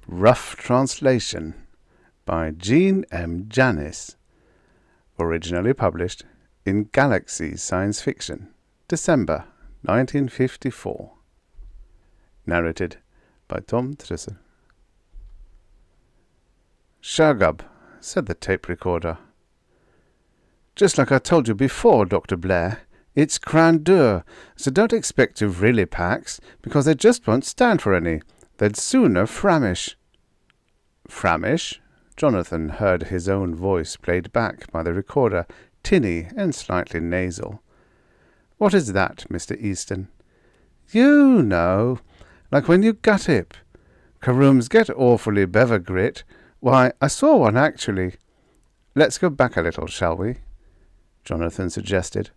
Rough translation by Jean M. Janis. Originally published in Galaxy Science Fiction, December 1954. Narrated by Tom Trisser. "Shagub," said the tape recorder. "Just like I told you before, Dr. Blair, it's grandeur, so don't expect to really packs, because they just won't stand for any. They'd sooner framish." Framish? Jonathan heard his own voice played back by the recorder, tinny and slightly nasal. "What is that, Mr. Easton?" "You know, like when you gut it. Carooms get awfully bever grit. Why, I saw one actually." "Let's go back a little, shall we?" Jonathan suggested.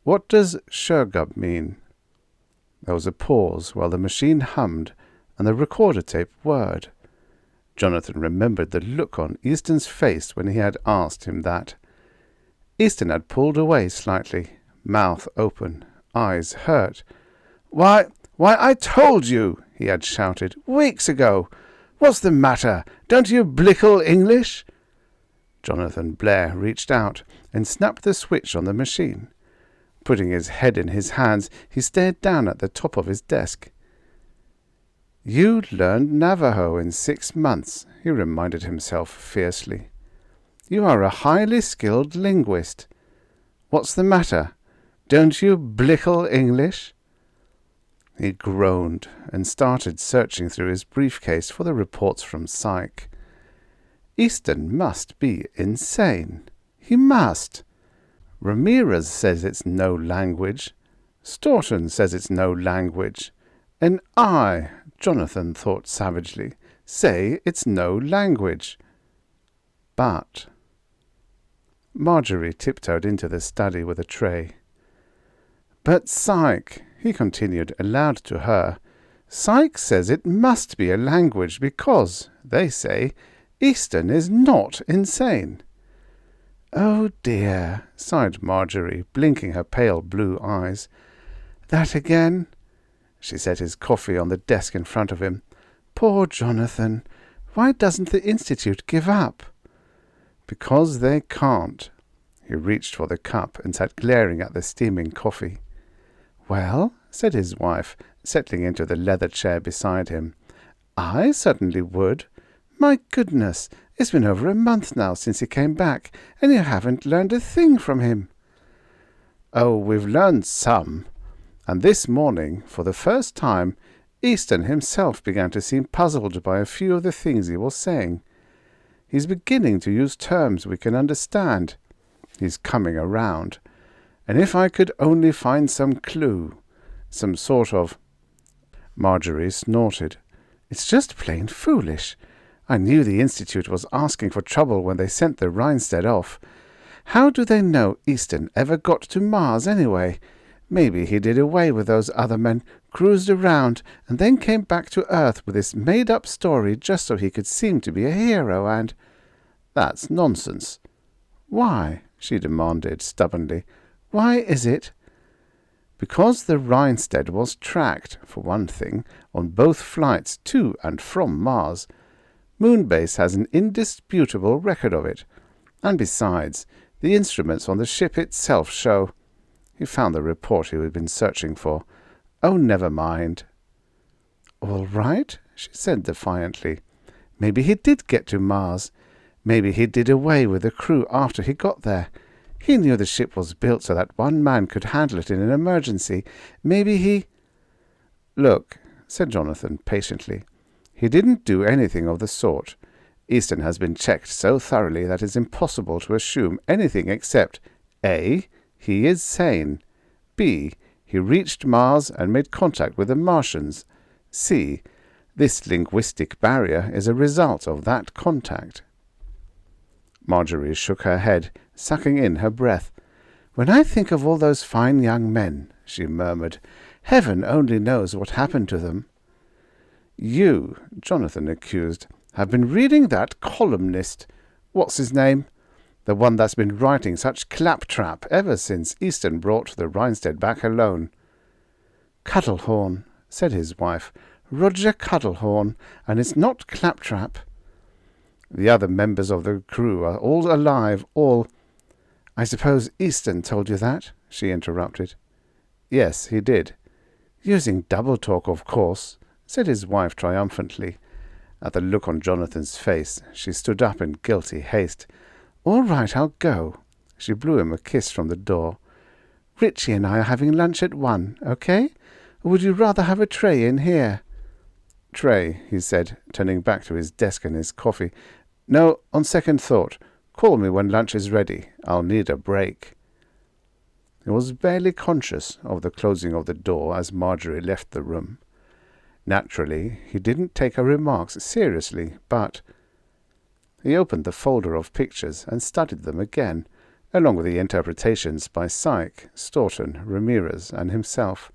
"What does Shurgub mean?" There was a pause while the machine hummed and the recorder tape whirred. Jonathan remembered the look on Easton's face when he had asked him that. Easton had pulled away slightly, mouth open, eyes hurt. Why, I told you," he had shouted, "weeks ago. What's the matter? Don't you blikkel English?" Jonathan Blair reached out and snapped the switch on the machine. Putting his head in his hands, he stared down at the top of his desk. "You learned Navajo in 6 months," he reminded himself fiercely. "You are a highly skilled linguist. What's the matter? Don't you blikkel English?" He groaned and started searching through his briefcase for the reports from Psych. Easton must be insane. He must. Ramirez says it's no language. Staunton says it's no language. And I, Jonathan thought savagely, say it's no language. But Marjorie tiptoed into the study with a tray. "But Psych," he continued aloud to her, "Psych says it must be a language because, they say, Easton is not insane." "Oh dear," sighed Marjorie, blinking her pale blue eyes. "That again?" She set his coffee on the desk in front of him. "Poor Jonathan. Why doesn't the Institute give up?" "Because they can't." He reached for the cup and sat glaring at the steaming coffee. "Well," said his wife, settling into the leather chair beside him, "I certainly would. My goodness, it's been over a month now since he came back, and you haven't learned a thing from him." "Oh, we've learned some." And this morning, for the first time, Easton himself began to seem puzzled by a few of the things he was saying. He's beginning to use terms we can understand. He's coming around. And if I could only find some clue, some sort of... Marjorie snorted. "It's just plain foolish. I knew the Institute was asking for trouble when they sent the Rhinestead off. How do they know Easton ever got to Mars anyway? Maybe he did away with those other men, cruised around, and then came back to Earth with this made-up story just so he could seem to be a hero and—" "That's nonsense." "Why?" she demanded stubbornly. "Why is it?" "Because the Rhinestead was tracked, for one thing, on both flights to and from Mars. Moonbase has an indisputable record of it. And besides, the instruments on the ship itself show—" He found the report he had been searching for. "Oh, never mind." "All right," she said defiantly. "Maybe he did get to Mars. Maybe he did away with the crew after he got there. He knew the ship was built so that one man could handle it in an emergency. Maybe he—" "Look," said Jonathan patiently, "he didn't do anything of the sort. Easton has been checked so thoroughly that it's impossible to assume anything except A. He is sane. B. He reached Mars and made contact with the Martians. C. This linguistic barrier is a result of that contact." Marjorie shook her head, sucking in her breath. "When I think of all those fine young men," she murmured, "heaven only knows what happened to them." "You," Jonathan accused, "have been reading that columnist. What's his name? The one that's been writing such claptrap ever since Easton brought the Rhinestead back alone." "Cuddlehorn," said his wife, Roger Cuddlehorn, and it's not Claptrap. The other members of the crew are all alive, all—" "I suppose Easton told you that?" she interrupted. "Yes, he did." "Using double talk, of course," said his wife triumphantly. At the look on Jonathan's face, she stood up in guilty haste. "All right, I'll go." She blew him a kiss from the door. "Richie and I are having lunch at 1, okay? Or would you rather have a tray in here?" "Tray," he said, turning back to his desk and his coffee. "No, on second thought, call me when lunch is ready. I'll need a break." He was barely conscious of the closing of the door as Marjorie left the room. Naturally, he didn't take her remarks seriously, but he opened the folder of pictures and studied them again, along with the interpretations by Syke, Staunton, Ramirez, and himself.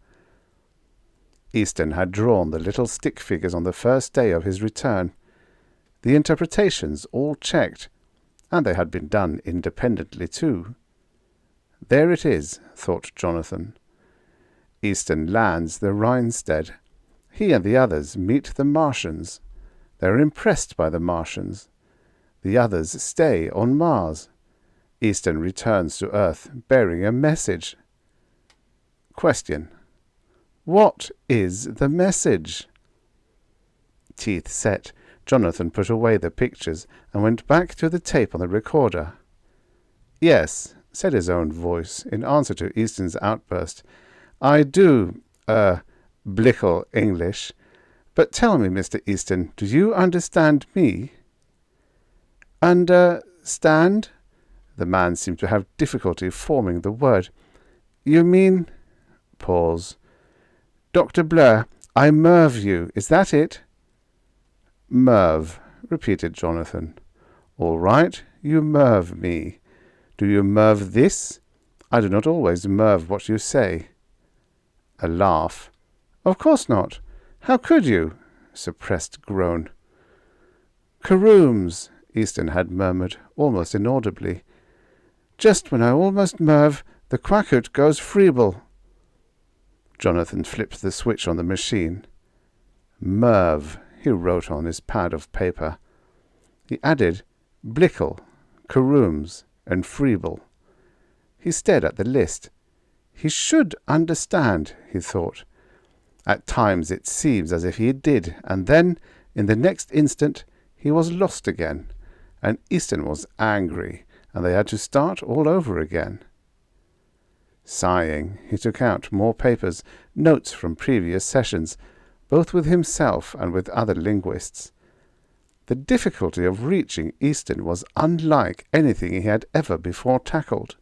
Easton had drawn the little stick figures on the first day of his return. The interpretations all checked, and they had been done independently too. There it is, thought Jonathan. Easton lands the Rhinstead. He and the others meet the Martians. They are impressed by the Martians. The others stay on Mars. Easton returns to Earth bearing a message. Question: what is the message? Teeth set, Jonathan put away the pictures and went back to the tape on the recorder. "Yes," said his own voice, in answer to Easton's outburst. "I do, blikkel English. But tell me, Mr. Easton, do you understand me?" "Understand?" The man seemed to have difficulty forming the word. "You mean—" Pause. "Dr. Blur, I merve you, is that it?" "Merve," repeated Jonathan. "All right, you merve me. Do you merve this? I do not always merve what you say." A laugh. "Of course not. How could you?" Suppressed groan. "Carooms," Easton had murmured, almost inaudibly. "Just when I almost merve, the quackut goes freeble." Jonathan flipped the switch on the machine. "Merve," he wrote on his pad of paper. He added blikkel, carooms, and freeble. He stared at the list. He should understand, he thought. At times it seems as if he did, and then, in the next instant, he was lost again, and Easton was angry, and they had to start all over again. Sighing, he took out more papers, notes from previous sessions, both with himself and with other linguists. The difficulty of reaching Easton was unlike anything he had ever before tackled.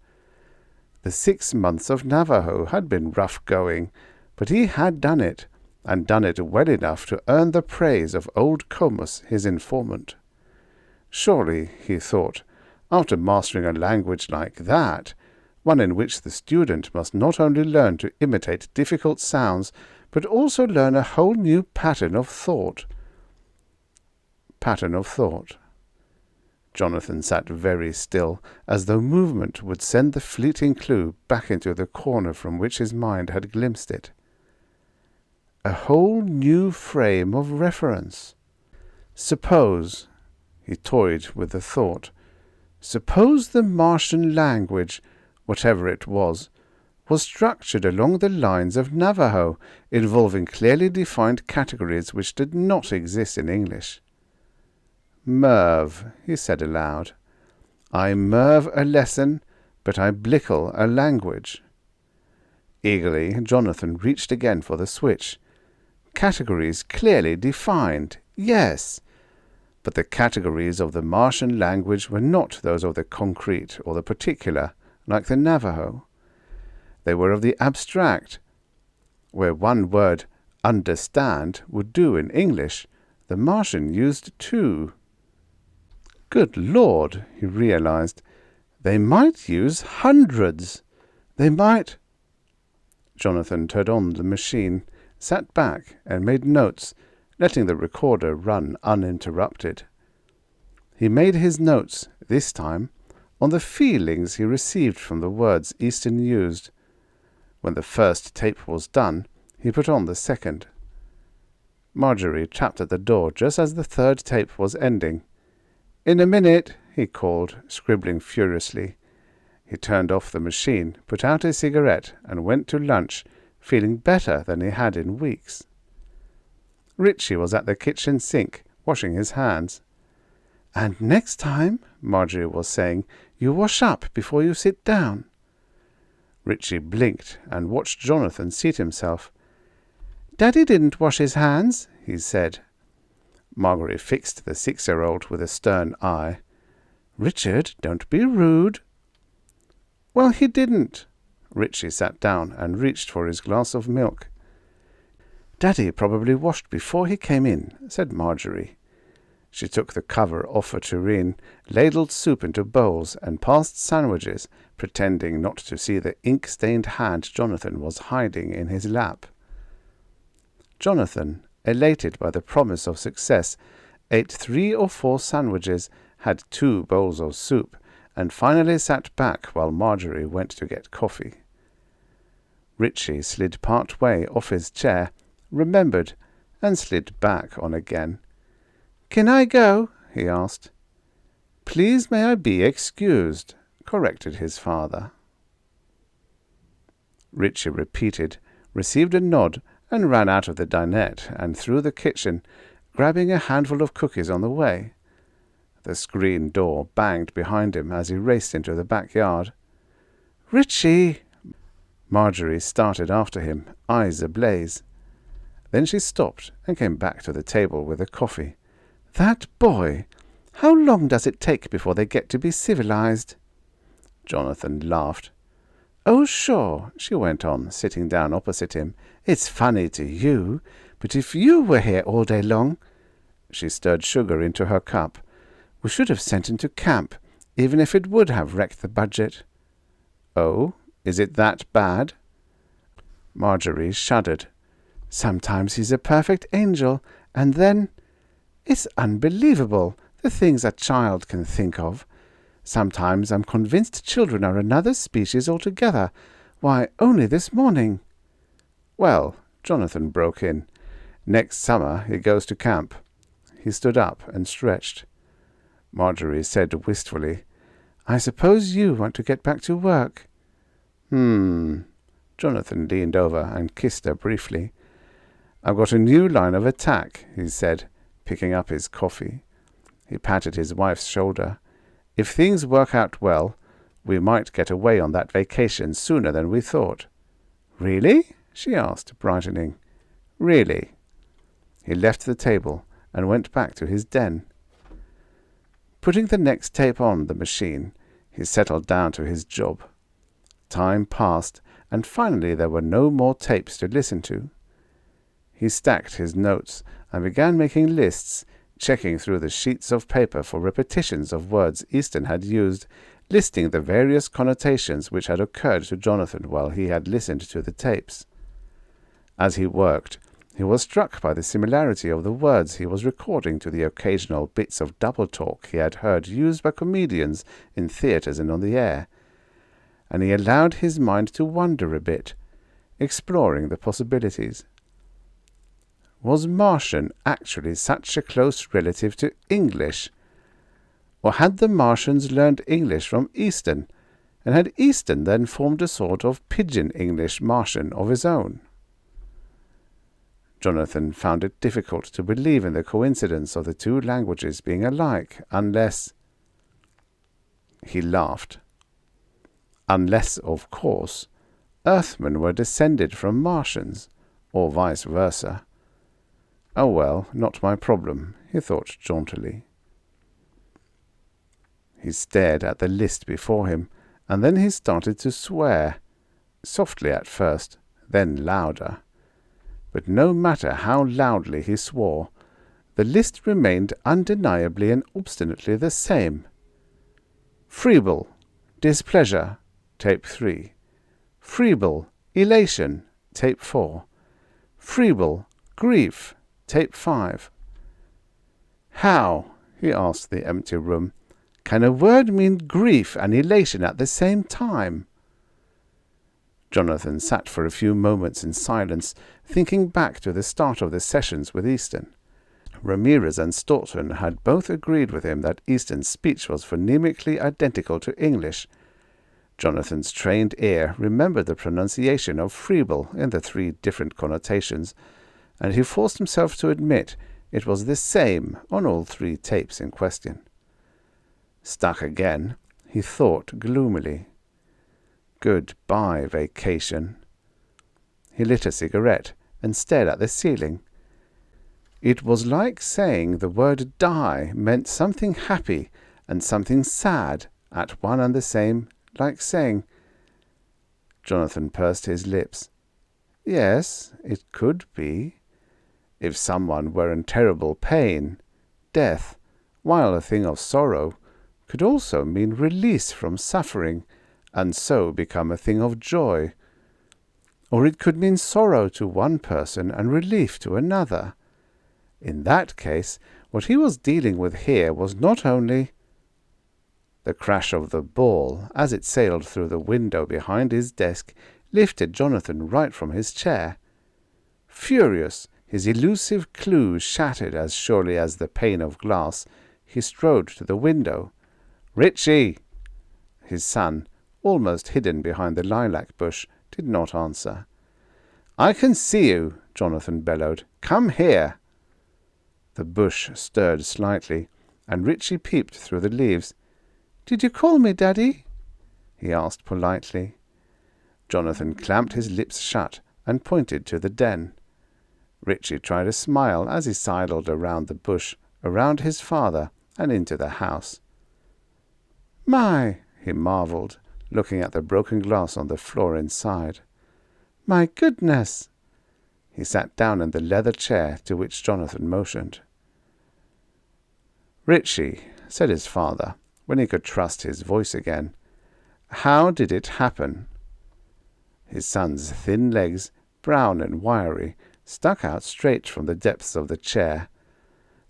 The 6 months of Navajo had been rough going, but he had done it, and done it well enough to earn the praise of old Comus, his informant. Surely, he thought, after mastering a language like that, one in which the student must not only learn to imitate difficult sounds, but also learn a whole new pattern of thought. Jonathan sat very still, as though movement would send the fleeting clue back into the corner from which his mind had glimpsed it. A whole new frame of reference. Suppose, he toyed with the thought, suppose the Martian language, whatever it was structured along the lines of Navajo, involving clearly defined categories which did not exist in English. "Merve," he said aloud. "I merve a lesson, but I blikkel a language." Eagerly, Jonathan reached again for the switch. Categories clearly defined, yes, but the categories of the Martian language were not those of the concrete or the particular, like the Navajo. They were of the abstract. Where one word, understand, would do in English, the Martian used two. Good Lord, he realized, they might use hundreds. They might— Jonathan turned on the machine, sat back, and made notes, letting the recorder run uninterrupted. He made his notes, this time, on the feelings he received from the words Easton used. When the first tape was done, he put on the second. Marjorie tapped at the door just as the third tape was ending. "In a minute," he called, scribbling furiously. He turned off the machine, put out a cigarette, and went to lunch, feeling better than he had in weeks. Richie was at the kitchen sink, washing his hands. "And next time," Marjorie was saying, "you wash up before you sit down." Richie blinked and watched Jonathan seat himself. "Daddy didn't wash his hands," he said. Marjorie fixed the 6-year-old with a stern eye. "Richard, don't be rude." "Well, he didn't." Richie sat down and reached for his glass of milk. "Daddy probably washed before he came in," said Marjorie. She took the cover off a tureen, ladled soup into bowls, and passed sandwiches, pretending not to see the ink-stained hand Jonathan was hiding in his lap. Jonathan, elated by the promise of success, ate 3 or 4 sandwiches, had 2 bowls of soup, and finally sat back while Marjorie went to get coffee. Richie slid part way off his chair, remembered, and slid back on again. "Can I go?" he asked. "Please may I be excused," corrected his father. Richie repeated, received a nod, and ran out of the dinette and through the kitchen, grabbing a handful of cookies on the way. The screen door banged behind him as he raced into the backyard. "Richie!" Marjorie started after him, eyes ablaze. Then she stopped and came back to the table with the coffee. "That boy! How long does it take before they get to be civilized?" Jonathan laughed. "Oh, sure," she went on, sitting down opposite him. "It's funny to you, but if you were here all day long—" She stirred sugar into her cup. "We should have sent him to camp, even if it would have wrecked the budget." "Oh, is it that bad?" Marjorie shuddered. "Sometimes he's a perfect angel, and then— It's unbelievable, the things a child can think of. Sometimes I'm convinced children are another species altogether. Why, only this morning—" "Well," Jonathan broke in, "next summer he goes to camp." He stood up and stretched. Marjorie said wistfully, "I suppose you want to get back to work." Jonathan leaned over and kissed her briefly. "I've got a new line of attack," he said, picking up his coffee. He patted his wife's shoulder. "If things work out well, we might get away on that vacation sooner than we thought." "Really?" she asked, brightening. "Really." He left the table and went back to his den. Putting the next tape on the machine, he settled down to his job. Time passed, and finally there were no more tapes to listen to. He stacked his notes and began making lists, checking through the sheets of paper for repetitions of words Easton had used, listing the various connotations which had occurred to Jonathan while he had listened to the tapes. As he worked, he was struck by the similarity of the words he was recording to the occasional bits of double talk he had heard used by comedians in theatres and on the air, and he allowed his mind to wander a bit, exploring the possibilities. Was Martian actually such a close relative to English? Or had the Martians learned English from Easton, and had Easton then formed a sort of pidgin English Martian of his own? Jonathan found it difficult to believe in the coincidence of the 2 languages being alike, unless— He laughed. Unless, of course, Earthmen were descended from Martians, or vice versa. Oh well, not my problem, he thought jauntily. He stared at the list before him, and then he started to swear, softly at first, then louder. But no matter how loudly he swore, the list remained undeniably and obstinately the same. Feeble, displeasure, tape 3. Feeble, elation, tape 4. Feeble, grief, tape 5. "How," he asked the empty room, "can a word mean grief and elation at the same time?" Jonathan sat for a few moments in silence, thinking back to the start of the sessions with Easton. Ramirez and Staunton had both agreed with him that Easton's speech was phonemically identical to English. Jonathan's trained ear remembered the pronunciation of Freeble in the 3 different connotations, and he forced himself to admit it was the same on all 3 tapes in question. Stuck again, he thought gloomily. Goodbye, vacation. He lit a cigarette and stared at the ceiling. It was like saying the word die meant something happy and something sad at one and the same, like saying... Jonathan pursed his lips. Yes, it could be. If someone were in terrible pain, death, while a thing of sorrow, could also mean release from suffering, and so become a thing of joy. Or it could mean sorrow to one person and relief to another. In that case, what he was dealing with here was not only... The crash of the ball, as it sailed through the window behind his desk, lifted Jonathan right from his chair. Furious, his elusive clue shattered as surely as the pane of glass, he strode to the window. "Richie!" His son, almost hidden behind the lilac bush, did not answer. "I can see you," Jonathan bellowed. "Come here." The bush stirred slightly, and Richie peeped through the leaves. "Did you call me, Daddy?" he asked politely. Jonathan clamped his lips shut and pointed to the den. Richie tried a smile as he sidled around the bush, around his father, and into the house. "My," he marveled, looking at the broken glass on the floor inside. "My goodness!" He sat down in the leather chair to which Jonathan motioned. "Richie," said his father, when he could trust his voice again, "how did it happen?" His son's thin legs, brown and wiry, stuck out straight from the depths of the chair.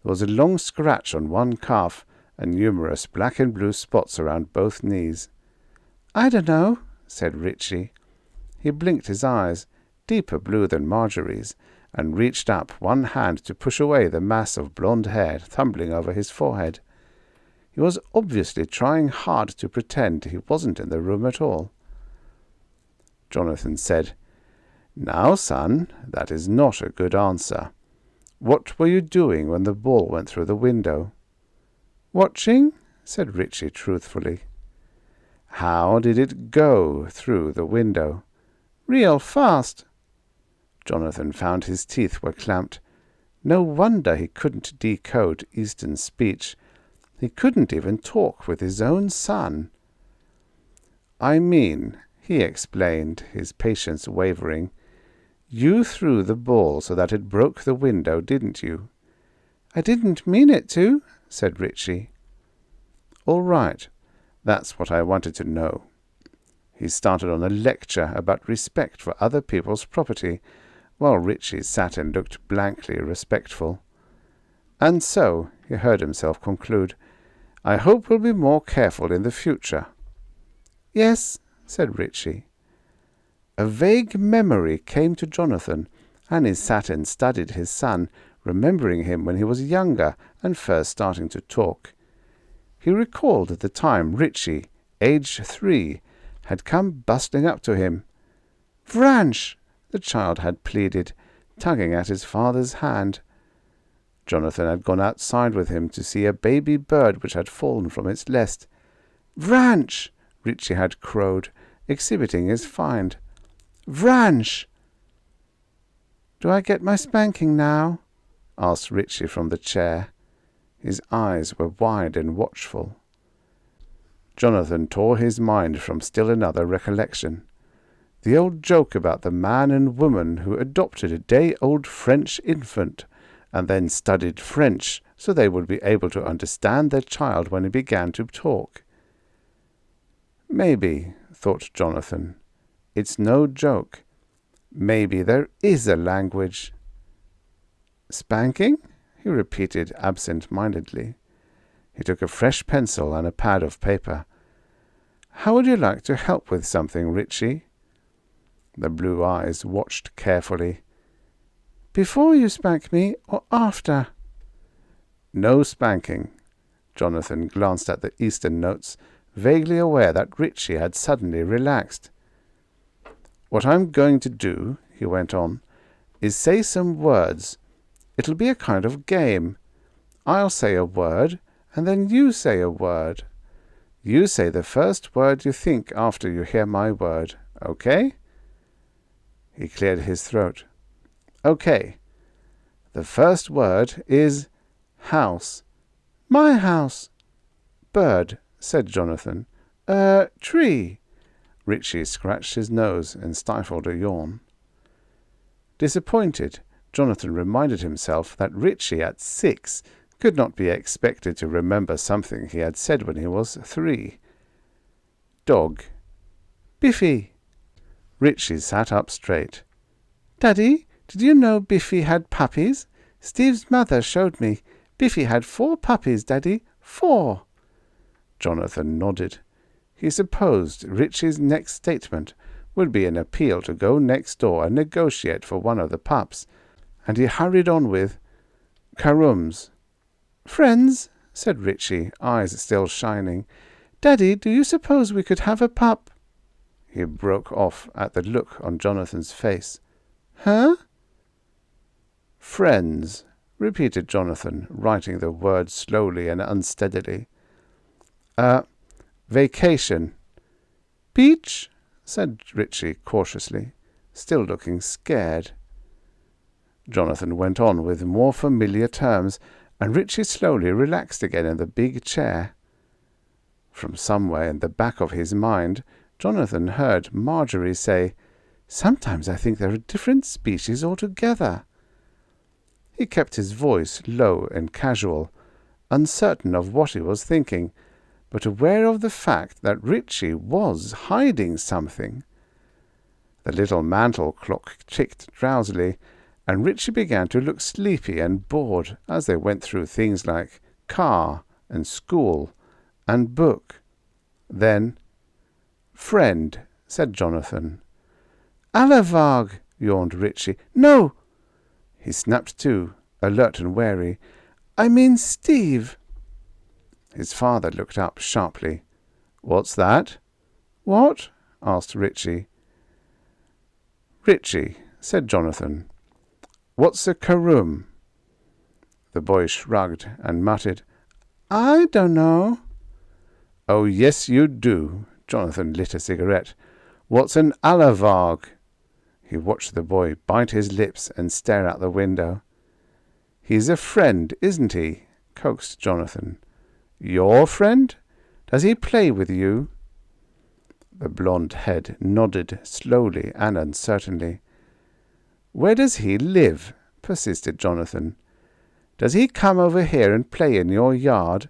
There was a long scratch on one calf, and numerous black and blue spots around both knees. "I don't know," said Richie. He blinked his eyes, deeper blue than Marjorie's, and reached up one hand to push away the mass of blonde hair tumbling over his forehead. He was obviously trying hard to pretend he wasn't in the room at all. Jonathan said, "Now, son, that is not a good answer. What were you doing when the ball went through the window?" "Watching," said Richie truthfully. "How did it go through the window?" "Real fast." Jonathan found his teeth were clamped. No wonder he couldn't decode Easton's speech. He couldn't even talk with his own son. "I mean," he explained, his patience wavering, "you threw the ball so that it broke the window, didn't you?" "I didn't mean it to," said Richie. "All right. That's what I wanted to know." He started on a lecture about respect for other people's property, while Richie sat and looked blankly respectful. "And so," he heard himself conclude, "I hope we'll be more careful in the future." "Yes," said Richie. A vague memory came to Jonathan, and he sat and studied his son, remembering him when he was younger and first starting to talk. He recalled the time Richie, aged 3, had come bustling up to him. "Vranch!" the child had pleaded, tugging at his father's hand. Jonathan had gone outside with him to see a baby bird which had fallen from its nest. "Vranch!" Richie had crowed, exhibiting his find. "Vranch!" "Do I get my spanking now?" asked Richie from the chair. His eyes were wide and watchful. Jonathan tore his mind from still another recollection. The old joke about the man and woman who adopted a day-old French infant and then studied French so they would be able to understand their child when he began to talk. Maybe, thought Jonathan, it's no joke. Maybe there is a language. "Spanking?" he repeated absent-mindedly. He took a fresh pencil and a pad of paper. "How would you like to help with something, Richie?" The blue eyes watched carefully. "Before you spank me or after?" "No spanking." Jonathan glanced at the Eastern notes, vaguely aware that Richie had suddenly relaxed. "What I'm going to do," he went on, "is say some words. It'll be a kind of game. I'll say a word, and then you say a word. You say the first word you think after you hear my word, okay?" He cleared his throat. "Okay. The first word is house." "My house." "Bird," said Jonathan. Tree." Richie scratched his nose and stifled a yawn. Disappointed, Jonathan reminded himself that Richie at 6 could not be expected to remember something he had said when he was 3. Dog. "Biffy." Richie sat up straight. "Daddy, did you know Biffy had puppies? Steve's mother showed me. Biffy had 4 puppies, Daddy. 4. Jonathan nodded. He supposed Richie's next statement would be an appeal to go next door and negotiate for one of the pups, and he hurried on with, "Karums." "Friends," said Richie, eyes still shining. "Daddy, do you suppose we could have a pup?" He broke off at the look on Jonathan's face. "Huh?" "Friends," repeated Jonathan, writing the word slowly and unsteadily. Vacation." "Beach?" said Richie cautiously, still looking scared. Jonathan went on with more familiar terms, and Richie slowly relaxed again in the big chair. From somewhere in the back of his mind, Jonathan heard Marjorie say, "Sometimes I think they're a different species altogether." He kept his voice low and casual, uncertain of what he was thinking, but aware of the fact that Richie was hiding something. The little mantel clock ticked drowsily, and Richie began to look sleepy and bored as they went through things like car and school and book. Then, "Friend," said Jonathan. "Alavag," yawned Richie. "No!" He snapped to, alert and wary. "I mean Steve." His father looked up sharply. "What's that?" "What?" asked Richie. "Richie," said Jonathan, "what's a karoom?" The boy shrugged and muttered, "I don't know." "Oh, yes, you do." Jonathan lit a cigarette. "What's an alavag?" He watched the boy bite his lips and stare out the window. "He's a friend, isn't he?" coaxed Jonathan. "Your friend? Does he play with you?" The blonde head nodded slowly and uncertainly. "Where does he live?" persisted Jonathan. "Does he come over here and play in your yard?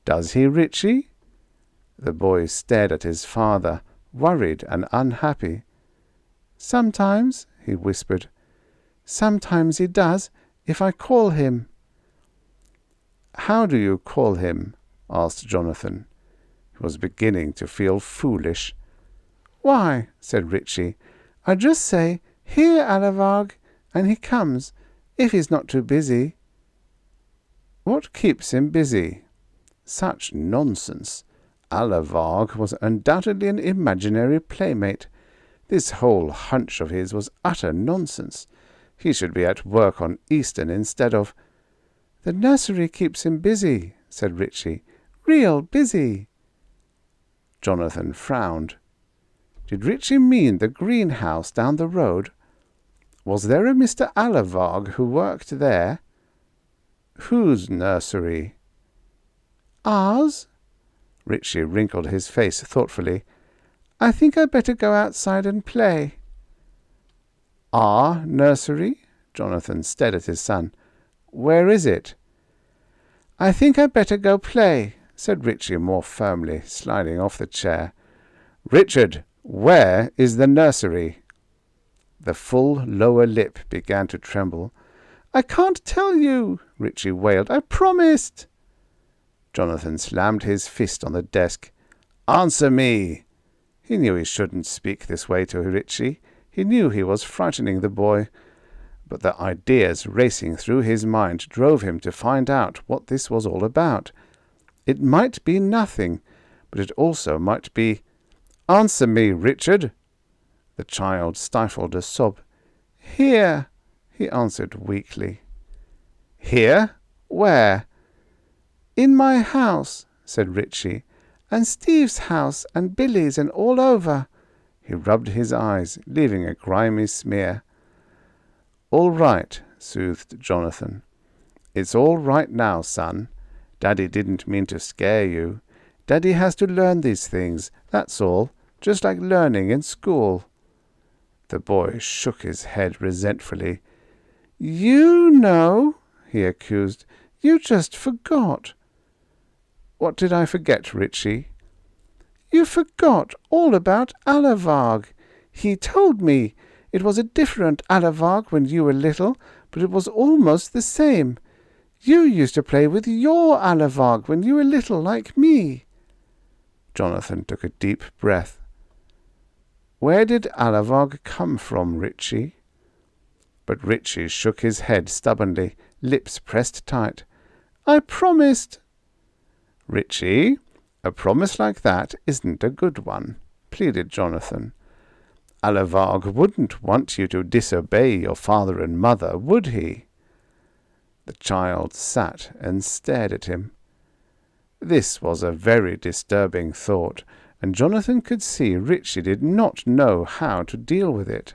Does he, Richie?" The boy stared at his father, worried and unhappy. "Sometimes," he whispered. "Sometimes he does, if I call him." "How do you call him?" asked Jonathan. He was beginning to feel foolish. "Why," said Richie, "I just say, 'Here, Alavag,' and he comes, if he's not too busy." "What keeps him busy?" Such nonsense. Alavag was undoubtedly an imaginary playmate. This whole hunch of his was utter nonsense. He should be at work on Eastern instead of— "The nursery keeps him busy," said Richie. "Real busy." Jonathan frowned. Did Richie mean the greenhouse down the road? Was there a Mr. Alavag who worked there? Whose nursery? "Ours?" Richie wrinkled his face thoughtfully. "I think I'd better go outside and play." "Our nursery?" Jonathan stared at his son. "Where is it?" "I think I'd better go play," said Richie more firmly, sliding off the chair. "Richard, where is the nursery?" The full lower lip began to tremble. "I can't tell you," Richie wailed. "I promised." Jonathan slammed his fist on the desk. "Answer me!" He knew he shouldn't speak this way to Richie. He knew he was frightening the boy, but the ideas racing through his mind drove him to find out what this was all about. It might be nothing, but it also might be— "Answer me, Richard!" The child stifled a sob. "Here," he answered weakly. "Here? Where?" "In my house," said Richie, "and Steve's house, and Billy's, and all over." He rubbed his eyes, leaving a grimy smear. "All right," soothed Jonathan. "It's all right now, son. Daddy didn't mean to scare you. Daddy has to learn these things, that's all, just like learning in school." The boy shook his head resentfully. "You know," he accused. "You just forgot." "What did I forget, Richie?" "You forgot all about Alavarg. He told me it was a different Alavarg when you were little, but it was almost the same. You used to play with your Alavarg when you were little, like me." Jonathan took a deep breath. "Where did Alavarg come from, Richie?" But Richie shook his head stubbornly, lips pressed tight. "I promised." "Richie, a promise like that isn't a good one," pleaded Jonathan. "Alavarg wouldn't want you to disobey your father and mother, would he?" The child sat and stared at him. This was a very disturbing thought, and Jonathan could see Richie did not know how to deal with it.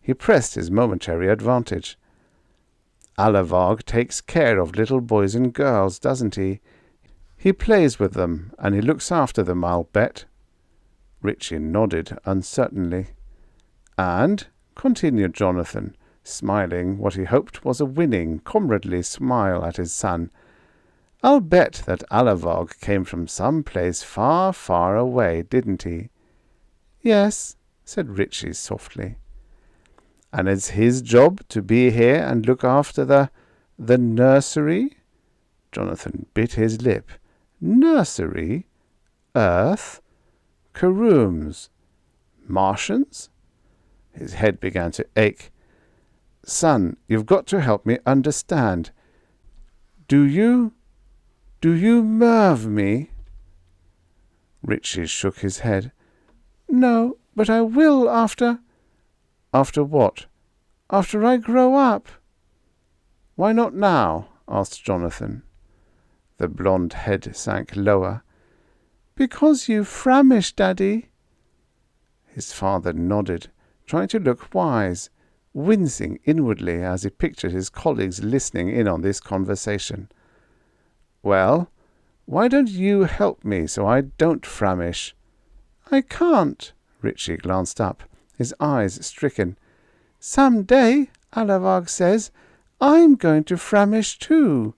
He pressed his momentary advantage. "Alavarg takes care of little boys and girls, doesn't he? He plays with them, and he looks after them, I'll bet." Richie nodded uncertainly. "And," continued Jonathan, smiling what he hoped was a winning, comradely smile at his son, "I'll bet that Alavarg came from some place far, far away, didn't he?" "Yes," said Richie softly. "And it's his job to be here and look after the nursery?" Jonathan bit his lip. "Nursery? Earth? Karooms? Martians?" His head began to ache. "Son, you've got to help me understand. Do you nerve me?" Richie shook his head. "No, but I will after—" "After what?" "After I grow up." "Why not now?" asked Jonathan. The blonde head sank lower. "Because you framish, Daddy." His father nodded, trying to look wise, wincing inwardly as he pictured his colleagues listening in on this conversation. "Well, why don't you help me so I don't framish?" "I can't." Richie glanced up, his eyes stricken. "Some day, Alavarg says, I'm going to framish too."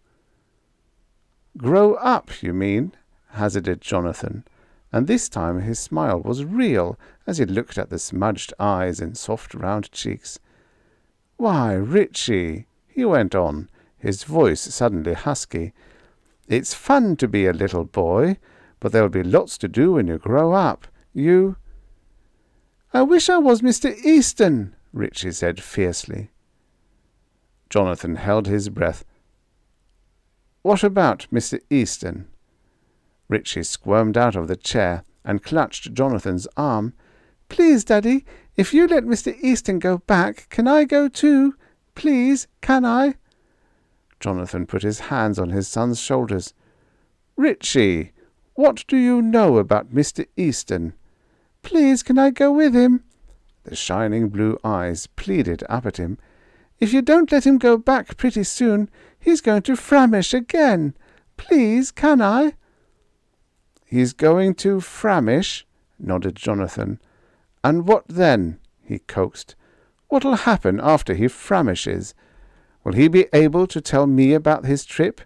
"Grow up, you mean?" hazarded Jonathan, and this time his smile was real as he looked at the smudged eyes and soft round cheeks. "Why, Richie," he went on, his voice suddenly husky, "it's fun to be a little boy, but there'll be lots to do when you grow up. "I wish I was Mr. Easton," Richie said fiercely. Jonathan held his breath. "What about Mr. Easton?" Richie squirmed out of the chair and clutched Jonathan's arm. "Please, Daddy, if you let Mr. Easton go back, can I go too? Please, can I?" Jonathan put his hands on his son's shoulders. "Richie, what do you know about Mr. Easton?" "Please, can I go with him?" The shining blue eyes pleaded up at him. "If you don't let him go back pretty soon, he's going to framish again. Please, can I?" "He's going to framish?" nodded Jonathan. "And what then?" he coaxed. "What'll happen after he framishes? Will he be able to tell me about his trip?"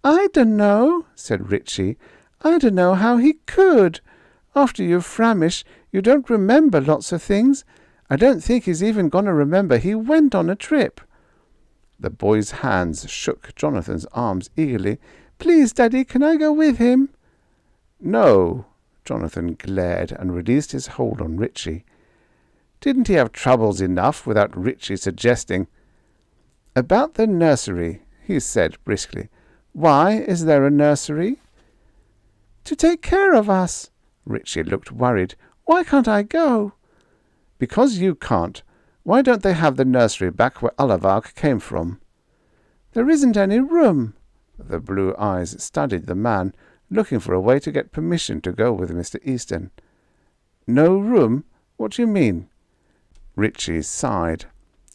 "I dunno," said Richie. "I dunno how he could. After you framish, you don't remember lots of things. I don't think he's even going to remember he went on a trip." The boy's hands shook Jonathan's arms eagerly. "Please, Daddy, can I go with him?" "No." Jonathan glared and released his hold on Richie. Didn't he have troubles enough without Richie suggesting? "About the nursery," he said briskly. "Why is there a nursery?" "To take care of us." Richie looked worried. "Why can't I go?" "Because you can't. Why don't they have the nursery back where Alavarg came from?" "There isn't any room." The blue eyes studied the man, looking for a way to get permission to go with Mr. Easton. "No room? What do you mean?" Richie sighed.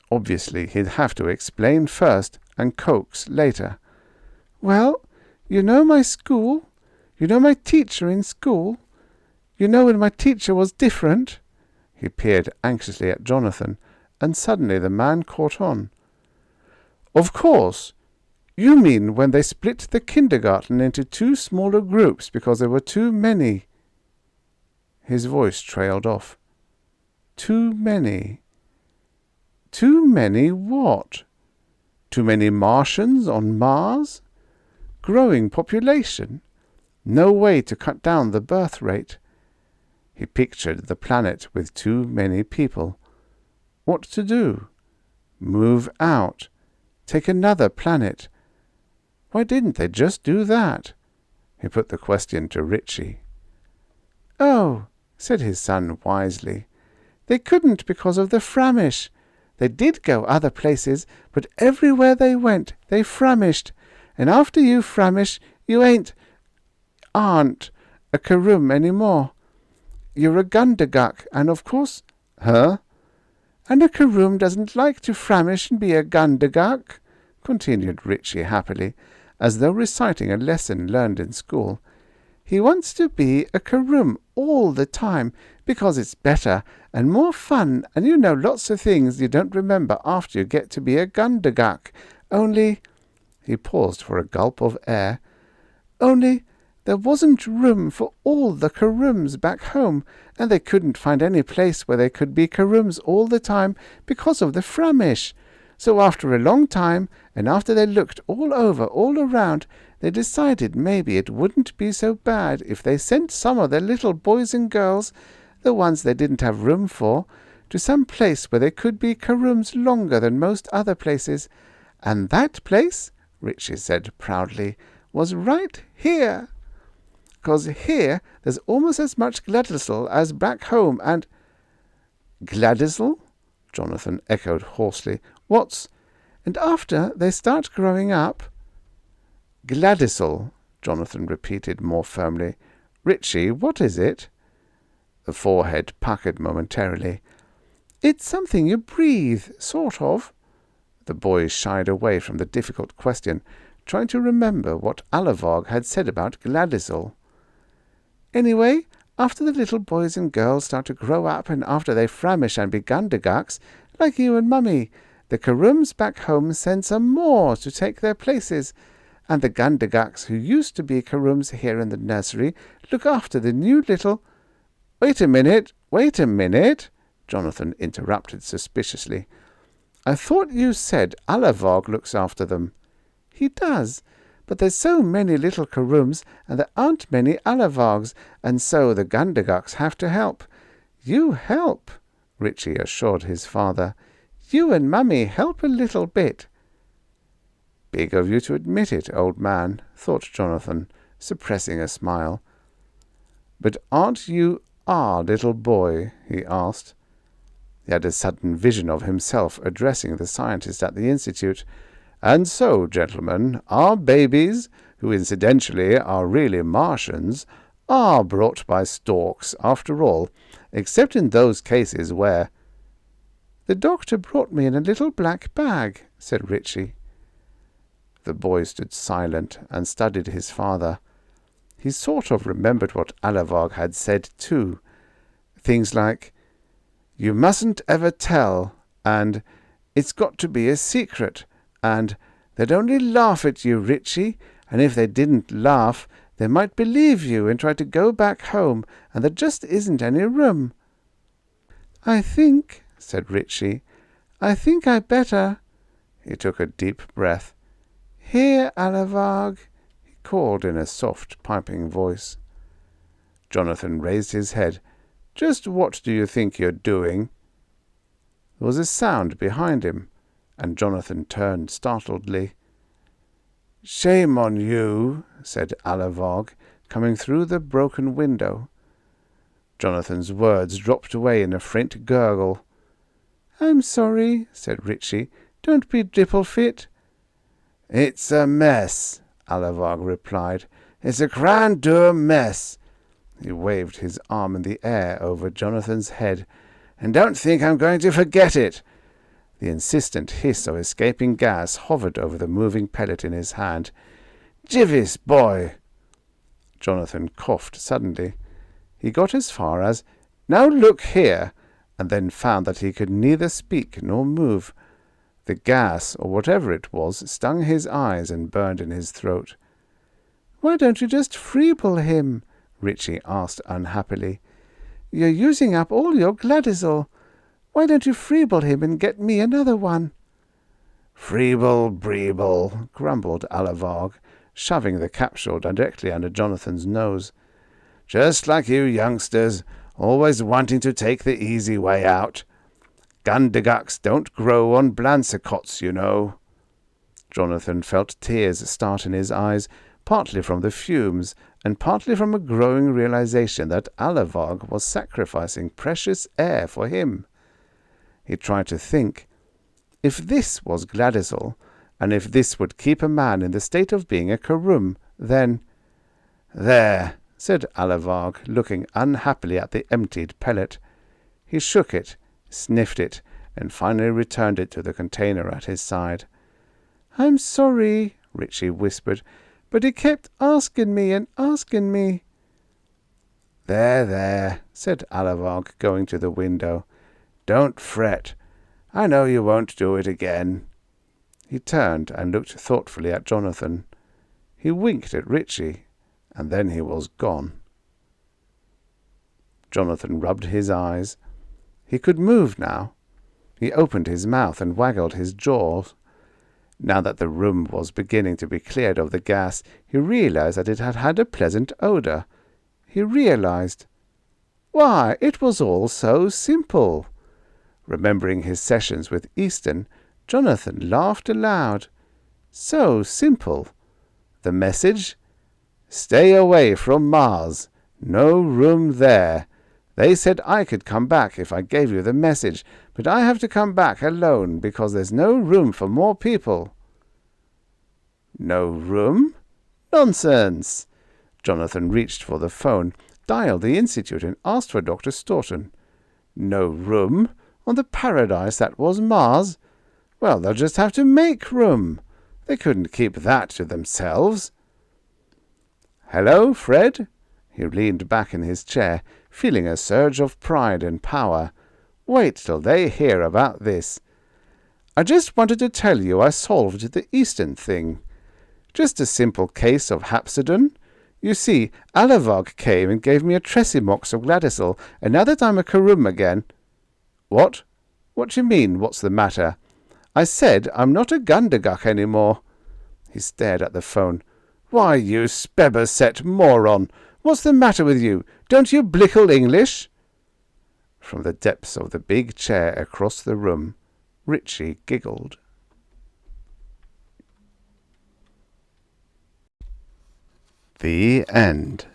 Obviously, he'd have to explain first and coax later. "Well, you know my school? You know my teacher in school? You know when my teacher was different?" He peered anxiously at Jonathan, and suddenly the man caught on. "Of course. You mean when they split the kindergarten into 2 smaller groups because there were too many." His voice trailed off. "Too many. Too many what? Too many Martians on Mars? Growing population? No way to cut down the birth rate." He pictured the planet with too many people. What to do? Move out. Take another planet. Why didn't they just do that? He put the question to Richie. "Oh," said his son wisely, "they couldn't because of the Framish. They did go other places, but everywhere they went, they framished. And after you framish, you aren't a Karum any more. You're a Gundaguk, and of course—" "Huh?" "And a Karum doesn't like to framish and be a Gundaguk," continued Richie happily, as though reciting a lesson learned in school. "He wants to be a Karum all the time, because it's better and more fun, and you know lots of things you don't remember after you get to be a Gundaguk. Only—" he paused for a gulp of air. "Only there wasn't room for all the Karums back home, and they couldn't find any place where they could be Karums all the time because of the Framish. So after a long time, and after they looked all over, all around, they decided maybe it wouldn't be so bad if they sent some of their little boys and girls, the ones they didn't have room for, to some place where they could be Karums longer than most other places. And that place," Richie said proudly, "was right here. 'Cause here there's almost as much Gladysel as back home, and—" "Gladysel?" Jonathan echoed hoarsely. "What's—" "And after they start growing up—" "Gladysel," Jonathan repeated more firmly. "Richie, what is it?" The forehead puckered momentarily. "It's something you breathe, sort of." The boy shied away from the difficult question, trying to remember what Alavarg had said about Gladysel. "Anyway, after the little boys and girls start to grow up, and after they framish and be Gundaguks, like you and Mummy, the Karums back home send some more to take their places, and the Gundaguks who used to be Karums here in the nursery look after the new little—" Wait a minute," Jonathan interrupted suspiciously. "I thought you said Alavarg looks after them." "He does, but there's so many little Karums, and there aren't many Alavargs, and so the Gundaguks have to help." "You help," Richie assured his father. "You and Mummy help a little bit." "Big of you to admit it, old man," thought Jonathan, suppressing a smile. "But aren't you our little boy?" he asked. He had a sudden vision of himself addressing the scientists at the Institute. "And so, gentlemen, our babies, who incidentally are really Martians, are brought by storks, after all, except in those cases where—" "The doctor brought me in a little black bag," said Richie. The boy stood silent and studied his father. He sort of remembered what Alavarg had said, too. Things like, "You mustn't ever tell," and "It's got to be a secret," and "They'd only laugh at you, Richie, and if they didn't laugh, they might believe you and try to go back home, and there just isn't any room." "I think," said Richie, "I think I better—" He took a deep breath. "Here, Alavarg," he called in a soft, piping voice. Jonathan raised his head. "Just what do you think you're doing?" There was a sound behind him, and Jonathan turned startledly. "Shame on you," said Alavog, coming through the broken window. Jonathan's words dropped away in a faint gurgle. "I'm sorry," said Richie. "Don't be dipple-fit." "It's a mess," Alavog replied. "It's a grandeur mess." He waved his arm in the air over Jonathan's head. "And don't think I'm going to forget it." The insistent hiss of escaping gas hovered over the moving pellet in his hand. "Jivis, boy!" Jonathan coughed suddenly. He got as far as, "Now look here," and then found that he could neither speak nor move. The gas, or whatever it was, stung his eyes and burned in his throat. "Why don't you just freeble him?" Richie asked unhappily. "You're using up all your Gladysol. Why don't you freeble him and get me another one?" "Freeble, breeble," grumbled Alavog, shoving the capsule directly under Jonathan's nose. "Just like you youngsters, always wanting to take the easy way out. Gundagucks don't grow on blansicots, you know." Jonathan felt tears start in his eyes, partly from the fumes, and partly from a growing realization that Alavog was sacrificing precious air for him. He tried to think. If this was Gladysol, and if this would keep a man in the state of being a Karum, then— "There," said Alavog, looking unhappily at the emptied pellet. He shook it, sniffed it, and finally returned it to the container at his side. "I'm sorry," Richie whispered, "but he kept asking me and asking me." "There, there," said Alavog, going to the window. "Don't fret. I know you won't do it again." He turned and looked thoughtfully at Jonathan. He winked at Richie, and then he was gone. Jonathan rubbed his eyes. He could move now. He opened his mouth and waggled his jaws. Now that the room was beginning to be cleared of the gas, he realized that it had had a pleasant odor. He realized. Why, it was all so simple. Remembering his sessions with Easton, Jonathan laughed aloud. So simple. The message? "Stay away from Mars. No room there. They said I could come back if I gave you the message, but I have to come back alone because there's no room for more people." No room? Nonsense! Jonathan reached for the phone, dialed the Institute, and asked for Dr. Staunton. No room? On the paradise that was Mars? Well, they'll just have to make room. They couldn't keep that to themselves. "Hello, Fred?" He leaned back in his chair, feeling a surge of pride and power. "Wait till they hear about this. I just wanted to tell you I solved the Eastern thing. Just a simple case of Hapsodon. You see, Alavog came and gave me a Tressimox of Gladysol, and now that I'm a Karum again—" "What? What do you mean, what's the matter?" "I said I'm not a Gundaguck any more." He stared at the phone. "Why, you Speberset moron! What's the matter with you? Don't you blikkel English?" From the depths of the big chair across the room, Richie giggled. The end.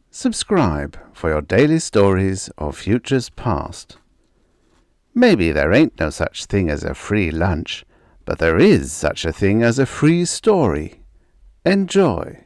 Subscribe for your daily stories of futures past. Maybe there ain't no such thing as a free lunch, but there is such a thing as a free story. Enjoy.